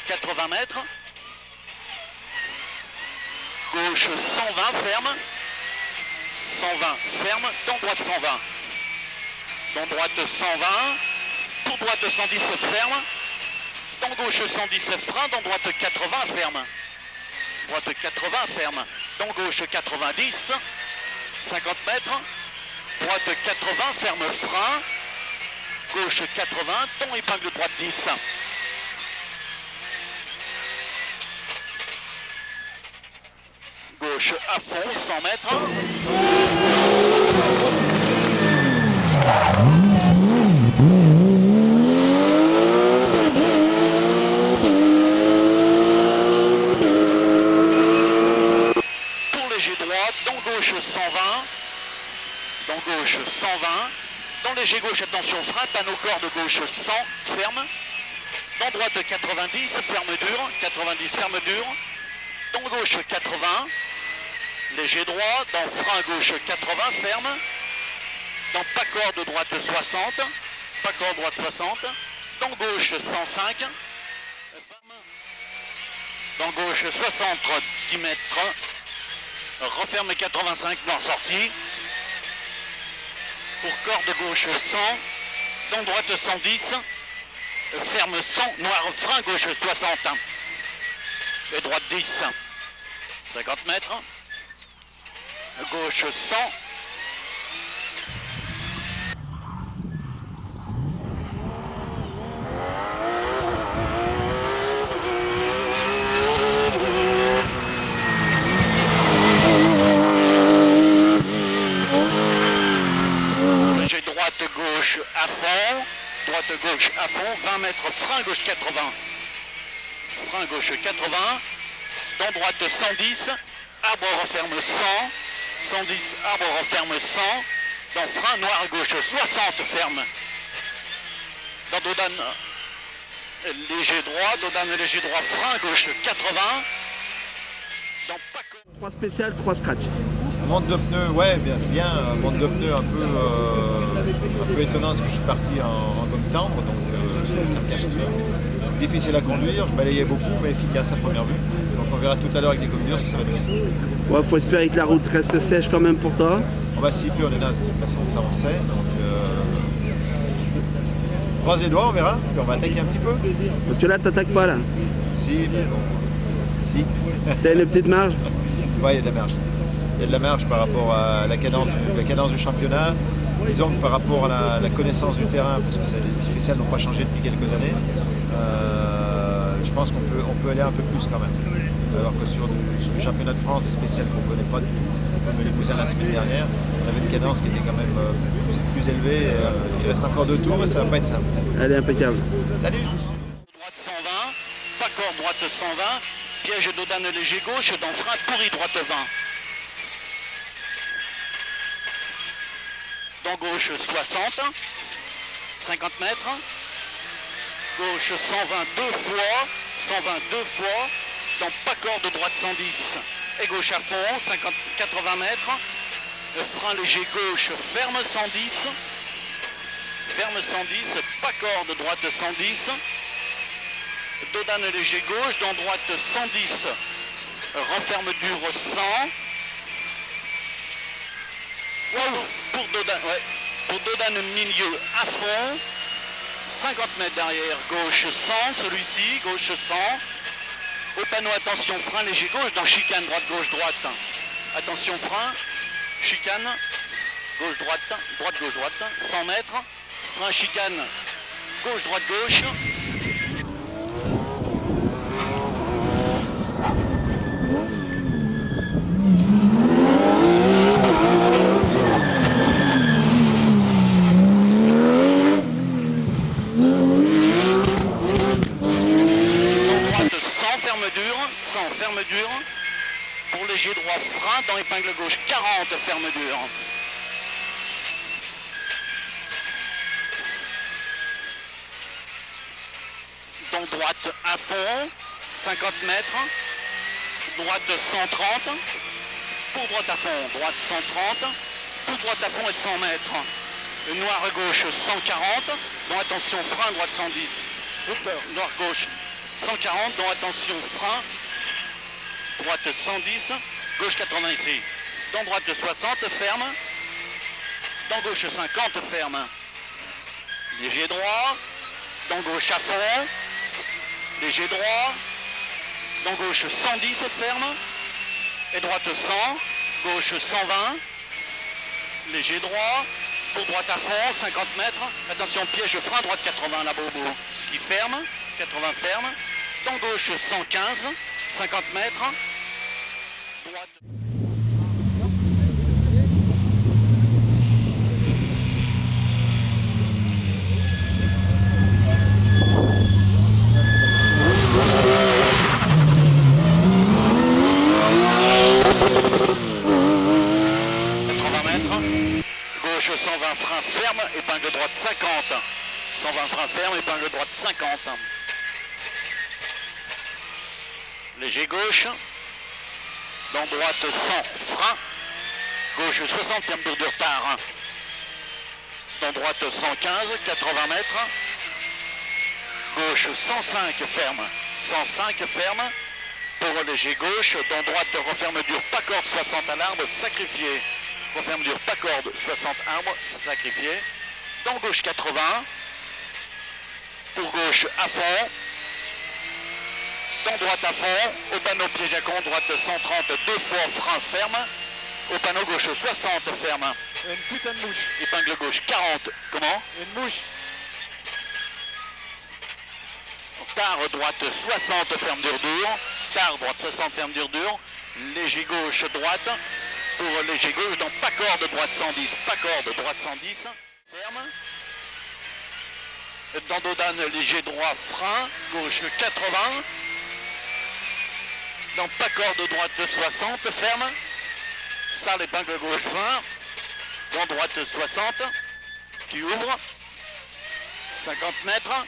80 mètres. Gauche 120, ferme. 120, ferme. Dans droite 120. Dans droite 120. Pour droite 110, ferme. Dans gauche 110, frein. Dans droite 80, ferme. Droite 80, ferme. Dans gauche 90. 50 mètres. Droite 80, ferme, frein. Gauche 80, ton épingle droite 10. Gauche à fond, 100 mètres. Pour léger droit, dans gauche 120. Dans gauche 120. Dans léger gauche, attention, frein, panneau corde gauche 100, ferme. Dans droite 90, ferme dur, 90, ferme dur. Dans gauche 80, léger droit. Dans frein gauche 80, ferme. Dans pas corde droite 60, pas corde droite 60. Dans gauche 105, ferme. Dans gauche 60, 10 mètres. Referme 85, noir sorti. Pour corde gauche 100, dans droite 110, ferme 100, noir, frein gauche 60, et droite 10, 50 mètres, gauche 100, gauche à fond, droite gauche à fond, 20 mètres, frein gauche 80, frein gauche 80, dans droite 110, arbre referme 100, 110, arbre referme 100, dans frein noir gauche 60, ferme, dans dodane léger droit, dodane léger droit, frein gauche 80, dans Paco. 3 spéciales, 3 scratch. Monte de pneus, ouais, bien, monte de pneus un peu étonnant parce que je suis parti en gomme tendre, donc carcasse pneu. Difficile à conduire, je balayais beaucoup, mais efficace à première vue. Donc on verra tout à l'heure avec des gommes dures ce que ça va donner. Ouais, faut espérer que la route reste sèche quand même pour toi. On va s'y plus, on est naze, de toute façon, ça on sait. Donc croise les doigts, on verra, puis on va attaquer un petit peu. Parce que là, t'attaques pas là. Si, mais bon. Si. T'as une petite marge. Ouais, il y a de la marge. Il y a de la marge par rapport à la cadence du championnat. Disons que par rapport à la connaissance du terrain, parce que les spéciales n'ont pas changé depuis quelques années, je pense qu'on peut aller un peu plus quand même. Alors que sur du championnat de France, des spéciales qu'on ne connaît pas du tout, comme les Bousins la semaine dernière, on avait une cadence qui était quand même plus élevée. Il reste encore 2 tours et ça ne va pas être simple. Elle est impeccable. Salut. Droite 120, pas corde droite 120, piège dodane léger gauche, dans frein pourri droite 20. Dans gauche 60, 50 mètres, gauche 120 deux fois, dans pas corde droite 110 et gauche à fond, 80 mètres, frein léger gauche, ferme 110, pas corde droite 110, dodane léger gauche, dans droite 110, referme dur 100, pour dodane milieu à fond, 50 mètres derrière, gauche 100, celui-ci, gauche 100, au panneau attention, frein léger gauche, dans chicane, droite, gauche, droite, attention frein, chicane, gauche, droite, gauche, droite, 100 mètres, frein chicane, gauche, droite, gauche. Ferme dur, pour léger droit frein, dans épingle gauche 40, ferme dur. Dans droite à fond, 50 mètres, droite 130, pour droite à fond, droite 130, pour droite à fond et 100 mètres. Noir gauche 140, bon attention frein droite 110, noir gauche 140, dont attention frein, droite 110, gauche 80 ici, dans droite 60, ferme, dans gauche 50, ferme, léger droit, dans gauche à fond, léger droit, dans gauche 110, ferme, et droite 100, gauche 120, léger droit, pour droite à fond, 50 mètres, attention piège frein, droite 80, la bobo, qui ferme, 80 ferme, dans gauche 115, 50 mètres, droite... Gauche 120 frein ferme, épingle droite 50. 120 frein ferme, épingle droite 50. Léger gauche. Dans droite 100 frein. Gauche 60, ferme de retard. Dans droite 115, 80 mètres. Gauche 105 ferme. 105 ferme. Pour léger gauche. Dans droite referme dur, pas corde 60 à l'arbre, sacrifié. Referme dur, pas corde, 60 arbres, sacrifié. Dans gauche 80. Pour gauche à fond. Dans droite à fond. Au panneau piège à con, droite 130, deux fois frein ferme. Au panneau gauche 60 ferme. Une putain de mouche. Épingle gauche 40. Comment? Une mouche. Tard droite 60 ferme dur dur. Tard droite 60 ferme dur dur. Léger gauche droite. Pour léger gauche dans pas corde droite 110, pas corde droite 110, ferme. Dans Dodane léger droit frein, gauche 80. Dans pas corde droite 60, ferme. Ça l'épingle gauche 20. Dans droite 60, qui ouvre. 50 mètres.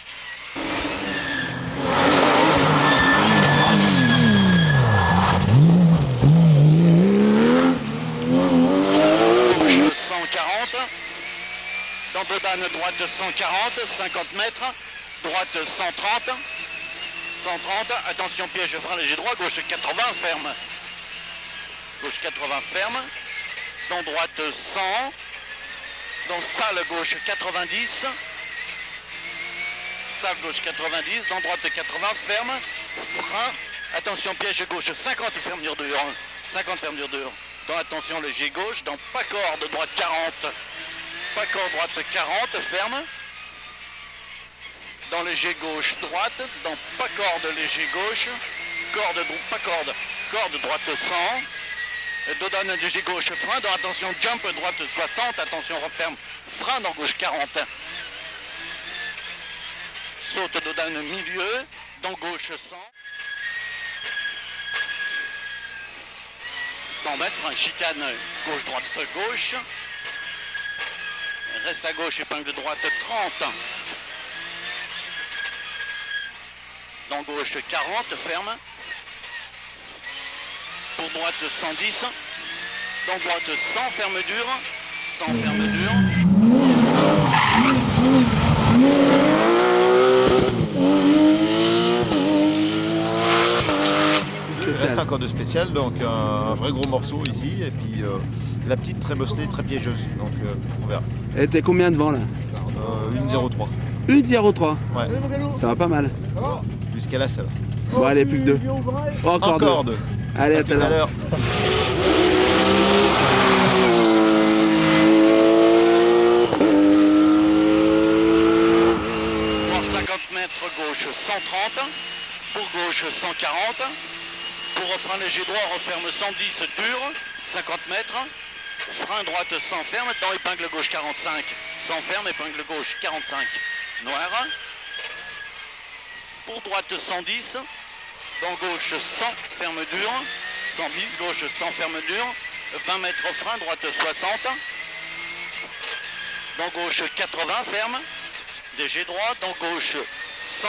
Dans Dodane, droite 140, 50 mètres, droite 130, 130, attention piège frein léger droit, gauche 80, ferme. Gauche 80, ferme. Dans droite 100, dans salle gauche 90, salle gauche 90, dans droite 80, ferme, frein, attention piège gauche 50, ferme dur dur, 50 ferme dur dur. Dans attention léger gauche, dans pas corde droite 40, pas corde droite 40, ferme. Dans léger gauche droite, dans pas corde léger gauche, corde pas corde, corde droite 100. Dodane léger gauche frein, dans attention jump droite 60, attention referme, frein dans gauche 40. Saute Dodane milieu, dans gauche 100. 100 mètres, frein chicane gauche droite gauche. Reste à gauche, épingle droite 30. Dans gauche 40, ferme. Pour droite 110. Dans droite 100, ferme dur. 100, ferme dur. Il reste encore de spécial, donc un vrai gros morceau ici, et puis la petite très bosselée, très piégeuse, donc on verra. Elle était combien devant là? 1,03. 1,03. Ouais, Ça va pas mal. jusqu'à là ça va. Bon, allez, plus que deux. Oh, Encore deux. deux. Allez, à tout à l'heure. Pour 50 mètres gauche 130. Pour gauche 140. Pour frein léger droit, referme 110 dur. 50 mètres. Frein droite 100 ferme, dans épingle gauche 45. 100 ferme, épingle gauche 45. Noir. Pour droite 110. Dans gauche 100, ferme dur. 110, gauche 100, ferme dur. 20 mètres frein, droite 60. Dans gauche 80, ferme. Léger droit, dans gauche 100,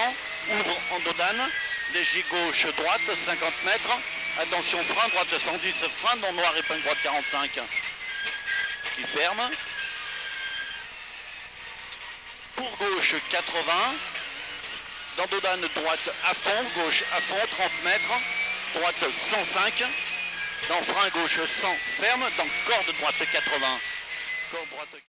ouvre en Dodane. Léger gauche droite, 50 mètres. Attention frein, droite 110, frein, dans noir, épingle droite 45. Qui ferme. Pour gauche 80. Dans Dodane, droite à fond, gauche à fond, 30 mètres. Droite 105. Dans frein, gauche 100, ferme. Dans corde droite 80. Corde droite